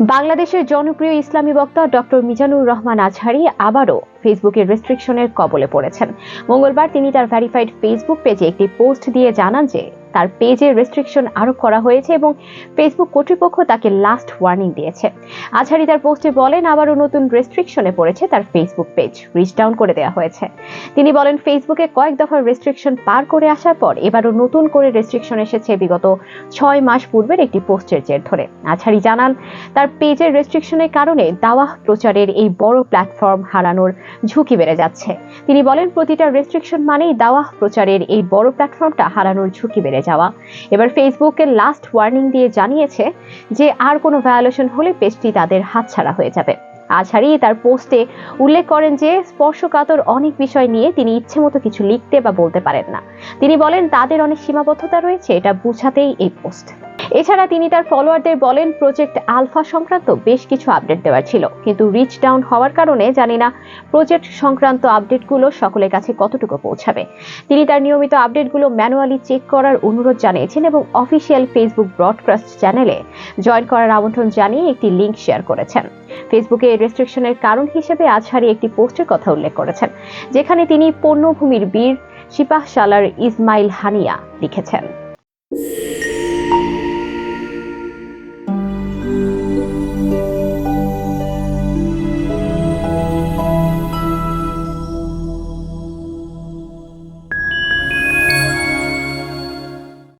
বাংলাদেশের জনপ্রিয় ইসলামী বক্তা ডক্টর মিজানুর রহমান আজহারী আবারও ফেসবুকের রেস্ট্রিকশনের কবলে পড়েছেন। মঙ্গলবার তিনি তার ভেরিফাইড ফেসবুক পেজে একটি পোস্ট দিয়ে জানান যে তার পেজে রেস্ট্রিকশন আরোপ করা হয়েছে এবং ফেসবুক কর্তৃপক্ষ তাকে লাস্ট ওয়ার্নিং দিয়েছে। আজহারী তার পোস্টে বলেন, আবারও নতুন রেস্ট্রিকশনে পড়েছে তার ফেসবুক পেজ, রিচ ডাউন করে দেওয়া হয়েছে। তিনি বলেন, ফেসবুকে কয়েক দফার রেস্ট্রিকশন পার করে আসার পর এবারও নতুন করে রেস্ট্রিকশন এসেছে বিগত 6 মাস পূর্বের একটি পোস্টের জের ধরে। আজহারী জানান, তার পেজের রেস্ট্রিকশনের কারণে দাওয়াহ প্রচারের এই বড় প্ল্যাটফর্ম হারানোর ঝুঁকি বেড়ে যাচ্ছে। তিনি বলেন, প্রতিটা রেস্ট্রিকশন মানেই দাওয়াহ প্রচারের এই বড় প্ল্যাটফর্মটা হারানোর ঝুঁকি বেড়ে যাওয়া। এবার ফেসবুককে লাস্ট ওয়ার্নিং দিয়ে জানিয়েছে যে আর কোনো ভায়োলেশন হলে পেজটি তাদের হাতছাড়া হয়ে যাবে। আজহারী তার পোস্টে উল্লেখ করেন যে স্পর্শকাতর অনেক বিষয় নিয়ে তিনি ইচ্ছেমতো কিছু লিখতে বা বলতে পারেন না। তিনি বলেন, তাদের অনেক সীমাবদ্ধতা রয়েছে, এটা বোঝাতেই এই পোস্ট। এছাড়া তিনি তার ফলোয়ারদের বলেন, প্রজেক্ট আলফা সংক্রান্ত বেশ কিছু আপডেট দেওয়ার ছিল, কিন্তু রিচ ডাউন হওয়ার কারণে জানি না প্রজেক্ট সংক্রান্ত আপডেটগুলো সকলের কাছে কতটুকু পৌঁছাবে। তিনি তার নিয়মিত আপডেটগুলো ম্যানুয়ালি চেক করার অনুরোধ জানিয়েছেন এবং অফিসিয়াল ফেসবুক ব্রডকাস্ট চ্যানেলে জয়েন করার আমন্ত্রণ জানিয়ে একটি লিংক শেয়ার করেছেন। ফেসবুকে রেস্ট্রিকশনের কারণ হিসেবে আজহারী একটি পোস্টের কথা উল্লেখ করেছেন, যেখানে তিনি পণ্যভূমির বীর সিপাহসালার ইসমাইল হানিয়া লিখেছেন।